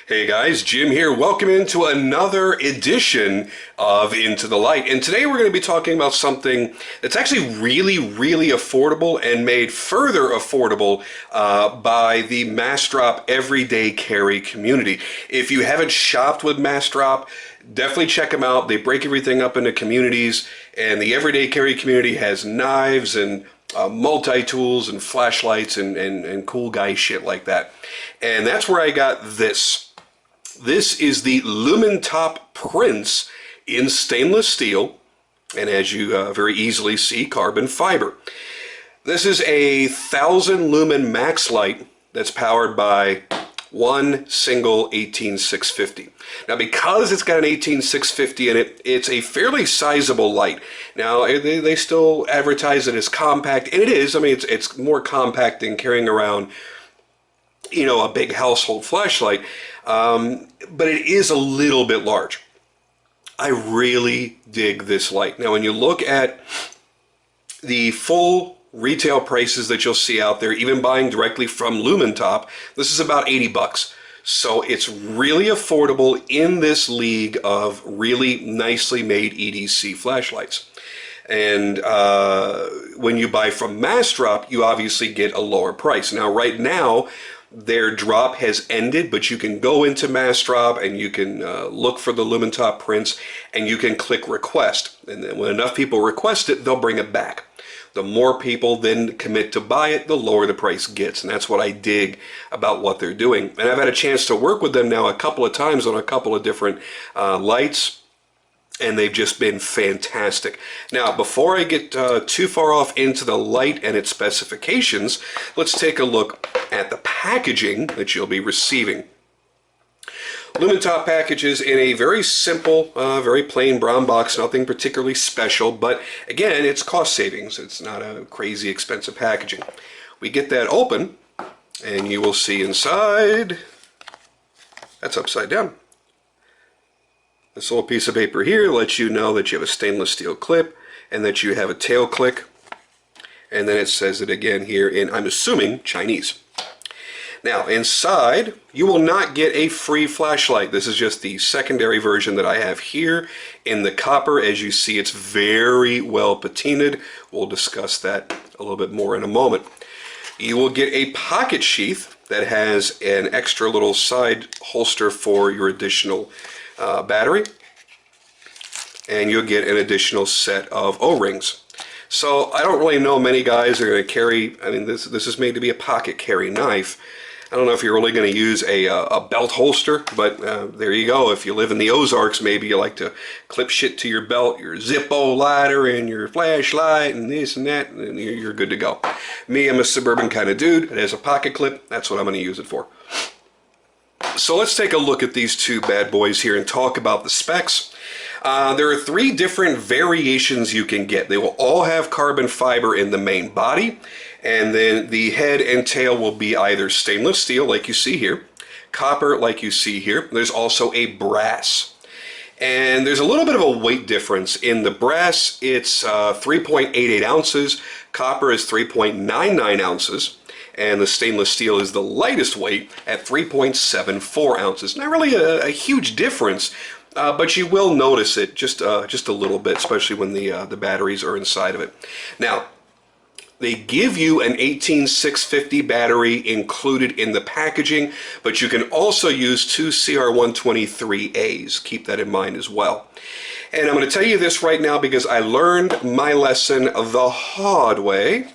Hey guys, Jim here. Welcome into another edition of Into the Light. And today we're going to be talking about something that's actually really affordable and made further affordable by the Massdrop everyday carry community. If you haven't shopped with Massdrop, definitely check them out. They break everything up into communities, and the everyday carry community has knives and multi-tools and flashlights and cool guy shit like that. And that's where I got this. This is the Lumintop Prince in stainless steel, and as you very easily see, carbon fiber. This is a 1,000 lumen max light that's powered by one single 18650. Now, because it's got an 18650 in it, it's a fairly sizable light. Now, they still advertise it as compact, and it is. I mean, it's more compact than carrying around, you know, a big household flashlight, but it is a little bit large. I really dig this light. Now, when you look at the full retail prices that you'll see out there, even buying directly from Lumintop, this is about 80 bucks. So it's really affordable in this league of really nicely made EDC flashlights. And when you buy from Massdrop, you obviously get a lower price. Now, right now, their drop has ended, but you can go into Massdrop and you can look for the Lumintop Prince and you can click request. And then when enough people request it, they'll bring it back. The more people then commit to buy it, the lower the price gets. And that's what I dig about what they're doing. And I've had a chance to work with them now a couple of times on a couple of different lights, and they've just been fantastic. Now, before I get too far off into the light and its specifications, let's take a look at the packaging that you'll be receiving. Lumintop packages in a very simple, very plain brown box, nothing particularly special, but again, it's cost savings. It's not a crazy expensive packaging. We get that open, and you will see inside, that's upside down. This little piece of paper here lets you know that you have a stainless steel clip and that you have a tail click. And then it says it again here in, I'm assuming, Chinese. Now, inside, you will not get a free flashlight. This is just the secondary version that I have here in the copper. As you see, it's very well patinaed. We'll discuss that a little bit more in a moment. You will get a pocket sheath that has an extra little side holster for your additional battery, and you'll get an additional set of O-rings. So I don't really know many guys are going to carry, I mean, this is made to be a pocket carry knife. I don't know if you're really going to use a belt holster, but there you go. If you live in the Ozarks, maybe you like to clip shit to your belt, your Zippo lighter and your flashlight and this and that, and you're good to go. Me, I'm a suburban kind of dude. It has a pocket clip. That's what I'm going to use it for. So let's take a look at these two bad boys here and talk about the specs. There are three different variations you can get. They will all have carbon fiber in the main body, and then the head and tail will be either stainless steel, like you see here, copper, like you see here. There's also a brass. And there's a little bit of a weight difference. In the brass, it's 3.88 ounces. Copper is 3.99 ounces. And the stainless steel is the lightest weight at 3.74 ounces. Not really a huge difference, but you will notice it just a little bit, especially when the batteries are inside of it. Now, they give you an 18650 battery included in the packaging, but you can also use two CR123As. Keep that in mind as well. And I'm going to tell you this right now because I learned my lesson the hard way.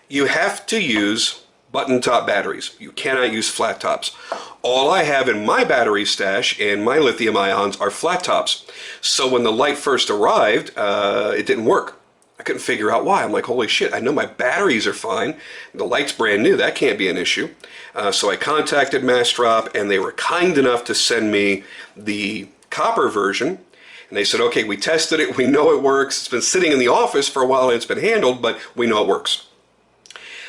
You have to use button top batteries. You cannot use flat tops. All I have in my battery stash and my lithium ions are flat tops. So when the light first arrived, it didn't work. I couldn't figure out why. I'm like, holy shit, I know my batteries are fine. The light's brand new. That can't be an issue. So I contacted Massdrop, and they were kind enough to send me the copper version. And they said, okay, we tested it. We know it works. It's been sitting in the office for a while, and it's been handled, but we know it works.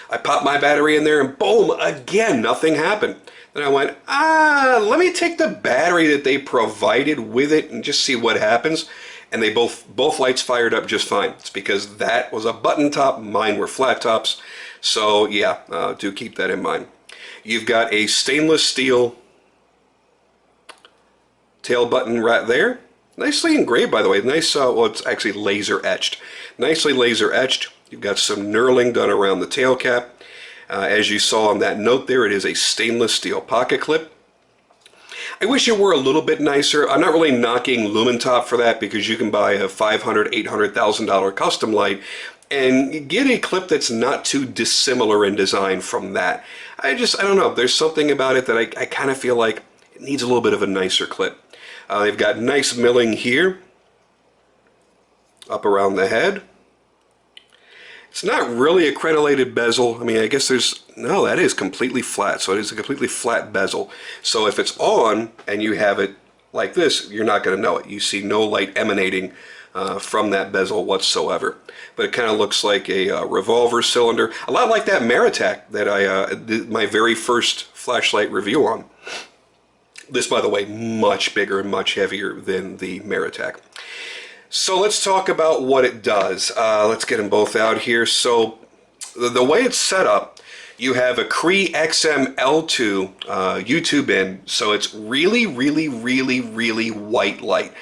I popped my battery in there, and boom, again, nothing happened. Then I went, let me take the battery that they provided with it and just see what happens. And they both lights fired up just fine. It's because that was a button top, mine were flat tops. So yeah, do keep that in mind. You've got a stainless steel tail button right there. Nicely engraved, by the way. Nice, well, it's actually laser etched. Nicely laser etched. You've got some knurling done around the tail cap. As you saw on that note there, it is a stainless steel pocket clip. I wish it were a little bit nicer. I'm not really knocking Lumintop for that, because you can buy a $500,000, $800,000 custom light and get a clip that's not too dissimilar in design from that. I don't know. There's something about it that I kind of feel like it needs a little bit of a nicer clip. They've got nice milling here, up around the head. It's not really a crenellated bezel. I mean, I guess no, that is completely flat. So it is a completely flat bezel. So if it's on and you have it like this, you're not going to know it. You see no light emanating from that bezel whatsoever. But it kind of looks like a revolver cylinder. A lot like that Maritac that I did my very first flashlight review on. This, by the way, much bigger and much heavier than the Maritac. So let's talk about what it does. Let's get them both out here. So the way it's set up, you have a Cree XM-L2 YouTube in, so it's really, really, really, really white light.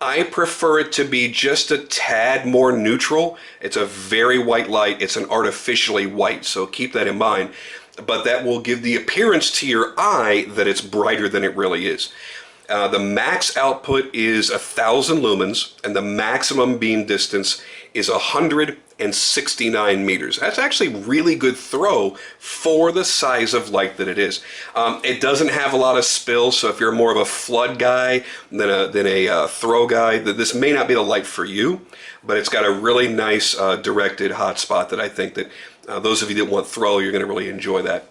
I prefer it to be just a tad more neutral. It's a very white light. It's an artificially white, so keep that in mind. But that will give the appearance to your eye that it's brighter than it really is. The max output is 1,000 lumens, and the maximum beam distance is 169 meters. That's actually really good throw for the size of light that it is. It doesn't have a lot of spill, so if you're more of a flood guy than a throw guy, this may not be the light for you, but it's got a really nice directed hotspot that I think that those of you that want throw, you're going to really enjoy that.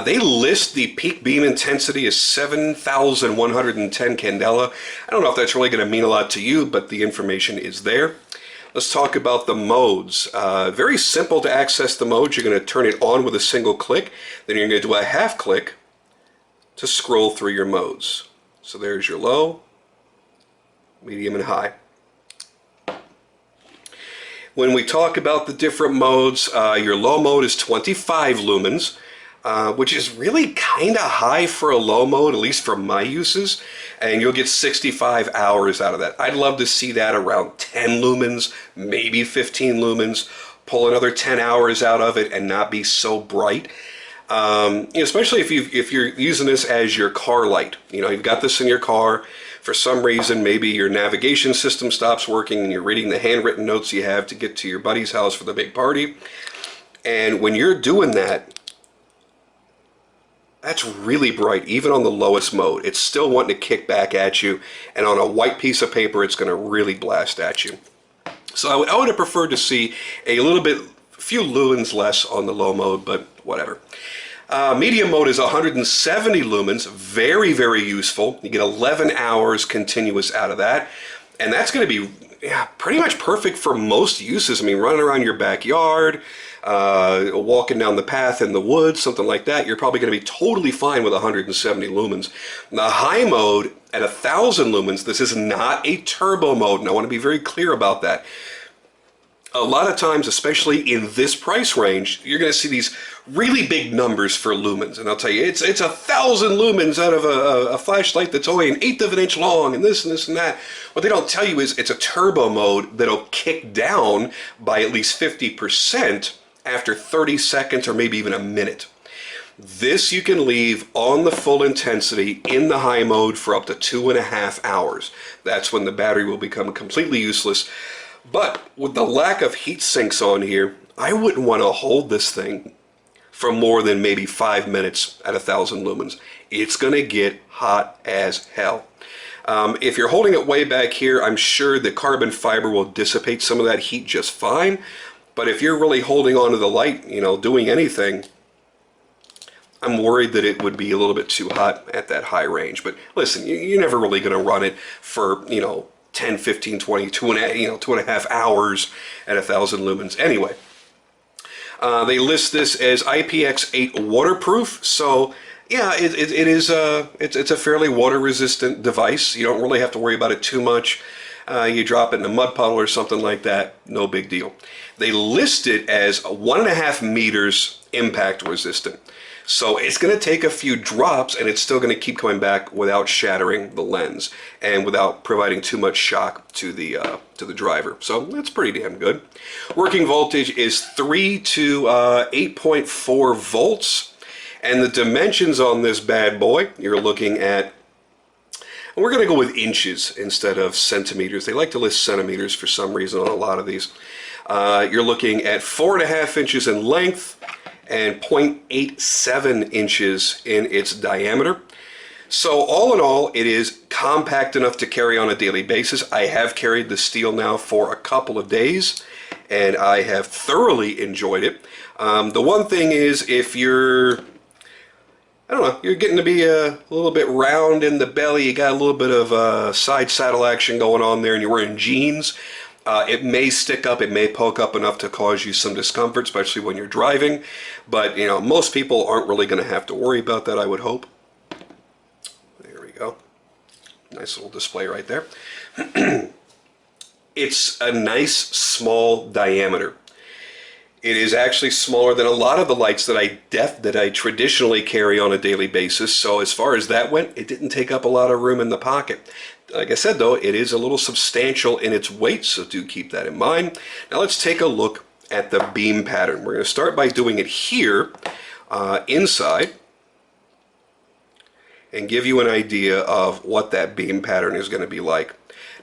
They list the peak beam intensity as 7,110 candela. I don't know if that's really going to mean a lot to you, but the information is there. Let's talk about the modes. Very simple to access the modes. You're going to turn it on with a single click. Then you're going to do a half click to scroll through your modes. So there's your low, medium, and high. When we talk about the different modes, your low mode is 25 lumens. Which is really kind of high for a low mode, at least for my uses, and you'll get 65 hours out of that. I'd love to see that around 10 lumens, maybe 15 lumens, pull another 10 hours out of it and not be so bright. Especially if you're using this as your car light. You know, you've got this in your car. For some reason, maybe your navigation system stops working and you're reading the handwritten notes you have to get to your buddy's house for the big party. And when you're doing that, that's really bright, even on the lowest mode. It's still wanting to kick back at you, and on a white piece of paper, it's going to really blast at you. So I would have preferred to see a few lumens less on the low mode, but whatever. Medium mode is 170 lumens, very, very useful. You get 11 hours continuous out of that, and that's going to be pretty much perfect for most uses. I mean, running around your backyard, walking down the path in the woods, something like that, you're probably going to be totally fine with 170 lumens. The high mode at 1,000 lumens, this is not a turbo mode, and I want to be very clear about that. A lot of times, especially in this price range, you're going to see these really big numbers for lumens, and I'll tell you, it's 1,000 lumens out of a flashlight that's only 1/8 of an inch long, and this and this and that. What they don't tell you is it's a turbo mode that'll kick down by at least 50% after 30 seconds or maybe even a minute. This you can leave on the full intensity in the high mode for up to 2.5 hours. That's when the battery will become completely useless. But with the lack of heat sinks on here, I wouldn't want to hold this thing for more than maybe 5 minutes at 1,000 lumens. It's going to get hot as hell. If you're holding it way back here, I'm sure the carbon fiber will dissipate some of that heat just fine. But if you're really holding onto the light, you know, doing anything, I'm worried that it would be a little bit too hot at that high range. But listen, you're never really going to run it for, 10, 15, 20, 2.5 hours at 1,000 lumens. Anyway, they list this as IPX8 waterproof. So yeah, it's a fairly water resistant device. You don't really have to worry about it too much. You drop it in a mud puddle or something like that, no big deal. They list it as 1.5 meters impact resistant. So it's going to take a few drops and it's still going to keep coming back without shattering the lens and without providing too much shock to the driver. So that's pretty damn good. Working voltage is 3 to 8.4 volts. And the dimensions on this bad boy, you're looking at, and we're going to go with inches instead of centimeters. They like to list centimeters for some reason on a lot of these. You're looking at 4.5 inches in length and 0.87 inches in its diameter. So all in all, it is compact enough to carry on a daily basis. I have carried the steel now for a couple of days, and I have thoroughly enjoyed it. The one thing is, if you're, I don't know, you're getting to be a little bit round in the belly, you got a little bit of side saddle action going on there, and you're wearing jeans, it may stick up, it may poke up enough to cause you some discomfort, especially when you're driving. But, you know, most people aren't really going to have to worry about that, I would hope. There we go. Nice little display right there. It's a nice small diameter. It is actually smaller than a lot of the lights that I traditionally carry on a daily basis. So as far as that went, it didn't take up a lot of room in the pocket. Like I said, though, it is a little substantial in its weight, so do keep that in mind. Now let's take a look at the beam pattern. We're going to start by doing it here inside and give you an idea of what that beam pattern is going to be like.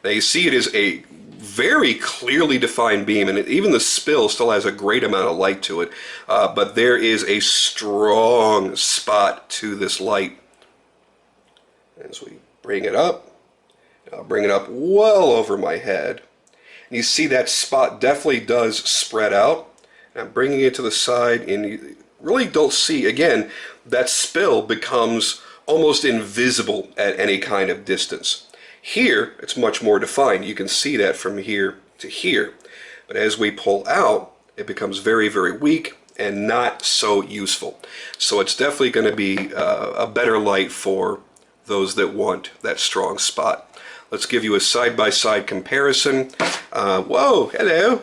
Now you see it is a very clearly defined beam, and even the spill still has a great amount of light to it, but there is a strong spot to this light. As we bring it up, I'll bring it up well over my head. And you see that spot definitely does spread out. And I'm bringing it to the side, and you really don't see, again, that spill becomes almost invisible at any kind of distance. Here, it's much more defined. You can see that from here to here. But as we pull out, it becomes very, very weak and not so useful. So it's definitely going to be a better light for those that want that strong spot. Let's give you a side-by-side comparison. Whoa, hello.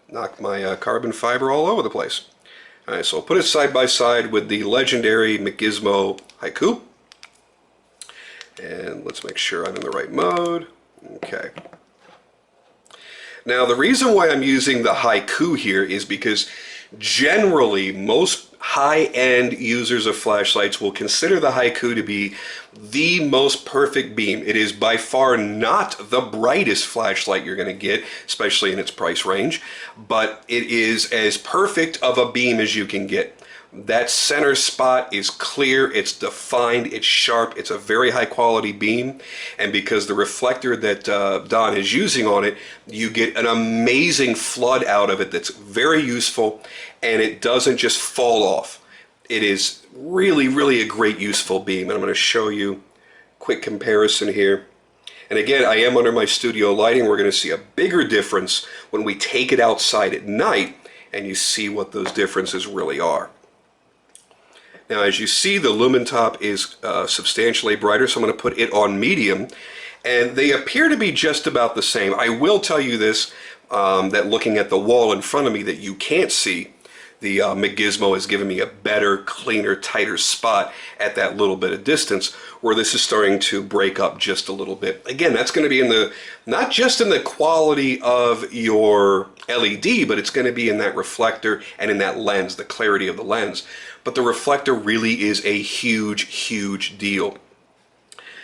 Knocked my carbon fiber all over the place. All right, so I'll put it side-by-side with the legendary Gizmo Haiku. And let's make sure I'm in the right mode. Okay. Now, the reason why I'm using the Haiku here is because generally most high-end users of flashlights will consider the Haiku to be the most perfect beam. It is by far not the brightest flashlight you're going to get, especially in its price range, but it is as perfect of a beam as you can get. That center spot is clear, it's defined, it's sharp, it's a very high quality beam, and because the reflector that Don is using on it, you get an amazing flood out of it that's very useful, and it doesn't just fall off. It is really, really a great useful beam, and I'm going to show you a quick comparison here. And again, I am under my studio lighting. We're going to see a bigger difference when we take it outside at night, and you see what those differences really are. Now, as you see, the Lumintop is substantially brighter, so I'm going to put it on medium, and they appear to be just about the same. I will tell you this, that looking at the wall in front of me that you can't see, the Gizmo has given me a better, cleaner, tighter spot at that little bit of distance, where this is starting to break up just a little bit. Again, that's going to be in the, not just in the quality of your LED, but it's going to be in that reflector and in that lens, the clarity of the lens. But the reflector really is a huge, huge deal.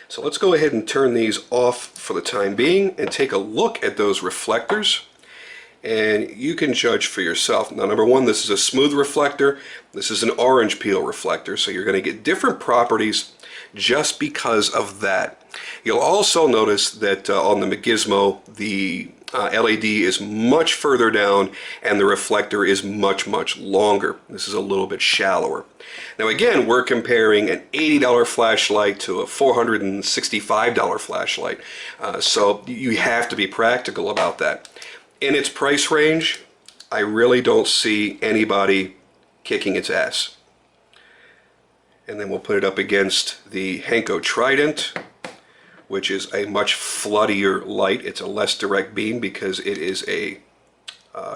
So let's go ahead and turn these off for the time being and take a look at those reflectors. And you can judge for yourself. Now, number one, this is a smooth reflector. This is an orange peel reflector, so you're going to get different properties just because of that. You'll also notice that on the Gizmo, the LED is much further down and the reflector is much, much longer. This is a little bit shallower. Now again, we're comparing an $80 flashlight to a $465 flashlight. So you have to be practical about that. In its price range, I really don't see anybody kicking its ass. And then we'll put it up against the Henko Trident, which is a much floodier light. It's a less direct beam because it is a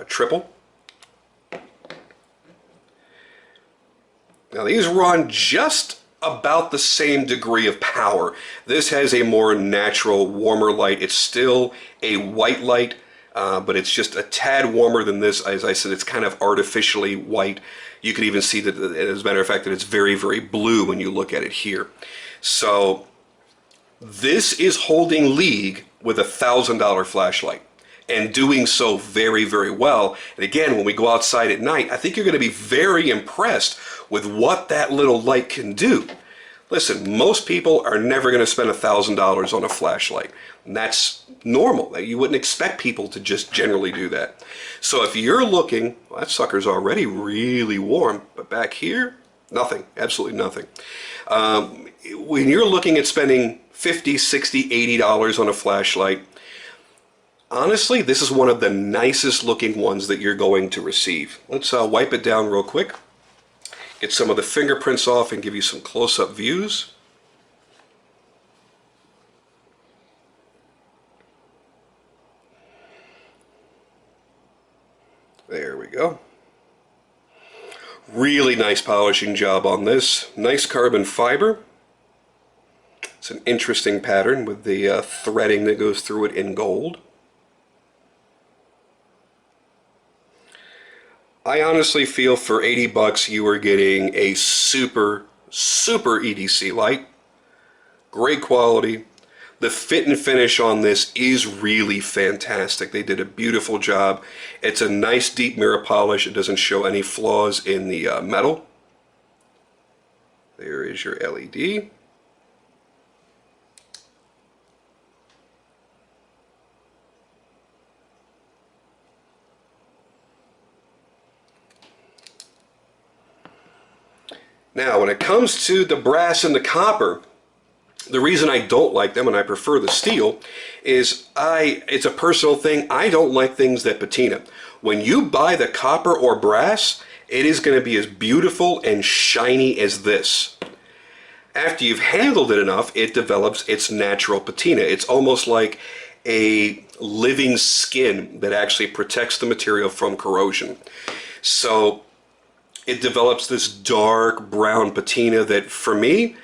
triple. Now these run just about the same degree of power. This has a more natural, warmer light. It's still a white light, but it's just a tad warmer than this. As I said, it's kind of artificially white. You can even see that, as a matter of fact, that it's very, very blue when you look at it here. So this is holding league with a $1,000 flashlight and doing so very, very well. And again, when we go outside at night, I think you're going to be very impressed with what that little light can do. Listen, most people are never going to spend $1,000 on a flashlight. And that's normal. You wouldn't expect people to just generally do that. So if you're looking, well, that sucker's already really warm, but back here, nothing, absolutely nothing. When you're looking at spending $50, $60, $80 on a flashlight, honestly, this is one of the nicest looking ones that you're going to receive. Let's wipe it down real quick. Get some of the fingerprints off and give you some close-up views. There we go. Really nice polishing job on this. Nice carbon fiber. It's an interesting pattern with the threading that goes through it in gold. I honestly feel for 80 bucks you are getting a super EDC light. Great quality. The fit and finish on this is really fantastic. They did a beautiful job. It's a nice deep mirror polish. It doesn't show any flaws in the metal. There is your LED. Now, when it comes to the brass and the copper, the reason I don't like them and I prefer the steel is it's a personal thing. I don't like things that patina. When you buy the copper or brass, it is going to be as beautiful and shiny as this. After you've handled it enough, it develops its natural patina. It's almost like a living skin that actually protects the material from corrosion. So it develops this dark brown patina that, for me,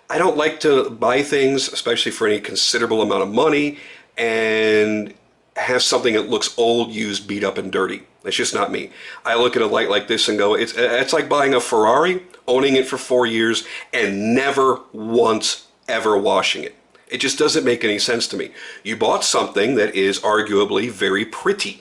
I don't like to buy things, especially for any considerable amount of money, and have something that looks old, used, beat up, and dirty. It's just not me. I look at a light like this and go, it's like buying a Ferrari, owning it for 4 years, and never once ever washing it. It just doesn't make any sense to me. You bought something that is arguably very pretty.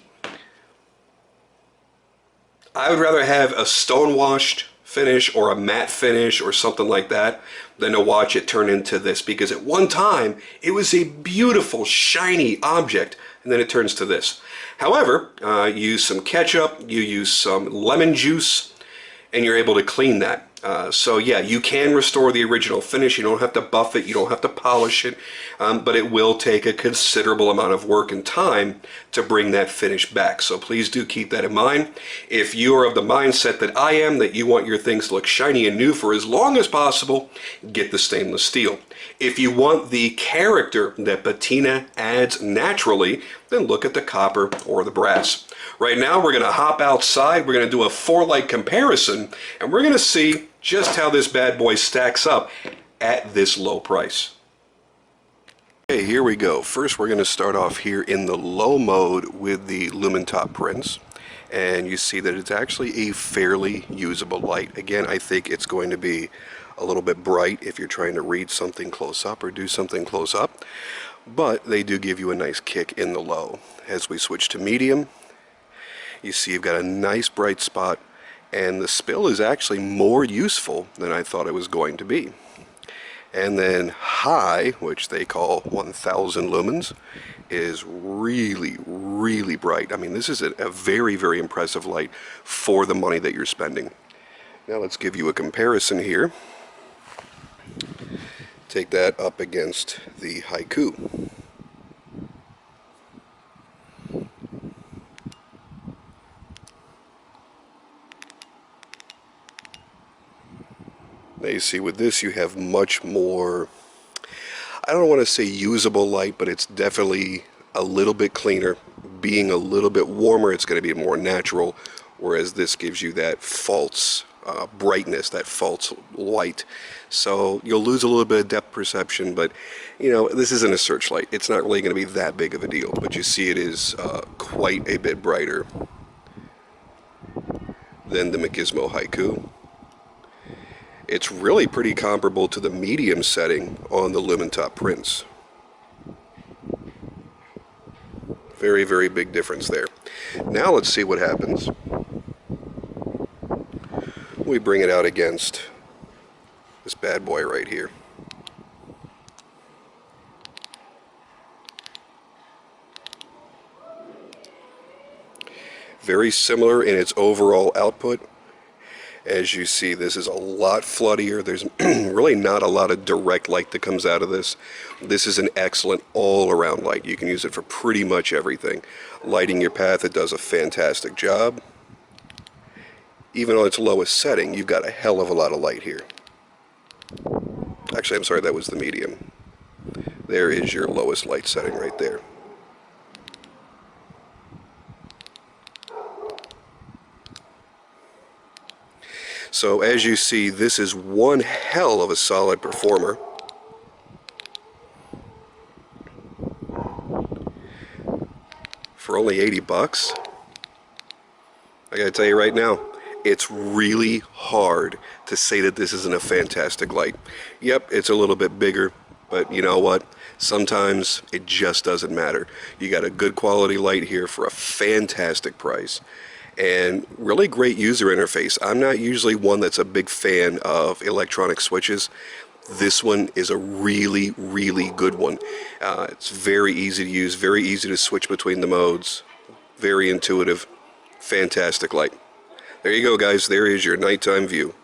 I would rather have a stone-washed finish or a matte finish or something like that than to watch it turn into this, because at one time it was a beautiful, shiny object, and then it turns to this. However, you use some ketchup, you use some lemon juice, and you're able to clean that. So yeah, you can restore the original finish. You don't have to buff it, you don't have to polish it, but it will take a considerable amount of work and time to bring that finish back. So please do keep that in mind. If you are of the mindset that I am, that you want your things to look shiny and new for as long as possible, get the stainless steel. If you want the character that patina adds naturally, then look at the copper or the brass. Right now we're going to hop outside, we're going to do a 4-light comparison, and we're going to see just how this bad boy stacks up at this low price. Okay, here we go. First we're going to start off here in the low mode with the Lumintop Prince. And you see that it's actually a fairly usable light. Again, I think it's going to be a little bit bright if you're trying to read something close up or do something close up. But they do give you a nice kick in the low. As we switch to medium, you see you've got a nice bright spot, and the spill is actually more useful than I thought it was going to be. And then high, which they call 1000 lumens, is really, really bright. I mean, this is a very, very impressive light for the money that you're spending. Now let's give you a comparison here. Take that up against the Haiku. Now you see with this you have much more, I don't want to say usable light, but it's definitely a little bit cleaner. Being a little bit warmer, it's going to be more natural, whereas this gives you that false brightness, that false light. So you'll lose a little bit of depth perception, but you know, this isn't a searchlight. It's not really going to be that big of a deal, but you see it is quite a bit brighter than the Machismo Haiku. It's really pretty comparable to the medium setting on the Lumintop Prince. Very, very big difference there. Now let's see what happens. We bring it out against this bad boy right here. Very similar in its overall output. As you see, this is a lot floodier. There's really not a lot of direct light that comes out of this. This is an excellent all-around light. You can use it for pretty much everything. Lighting your path, it does a fantastic job. Even on its lowest setting, you've got a hell of a lot of light here. Actually, I'm sorry, that was the medium. There is your lowest light setting right there. So as you see, this is one hell of a solid performer. For only 80 bucks, I gotta tell you right now, it's really hard to say that this isn't a fantastic light. Yep, it's a little bit bigger, but you know what? Sometimes it just doesn't matter. You got a good quality light here for a fantastic price. And really great user interface. I'm not usually one that's a big fan of electronic switches. This one is a really, really good one. It's very easy to use, very easy to switch between the modes. Very intuitive, fantastic light. There you go, guys. There is your nighttime view.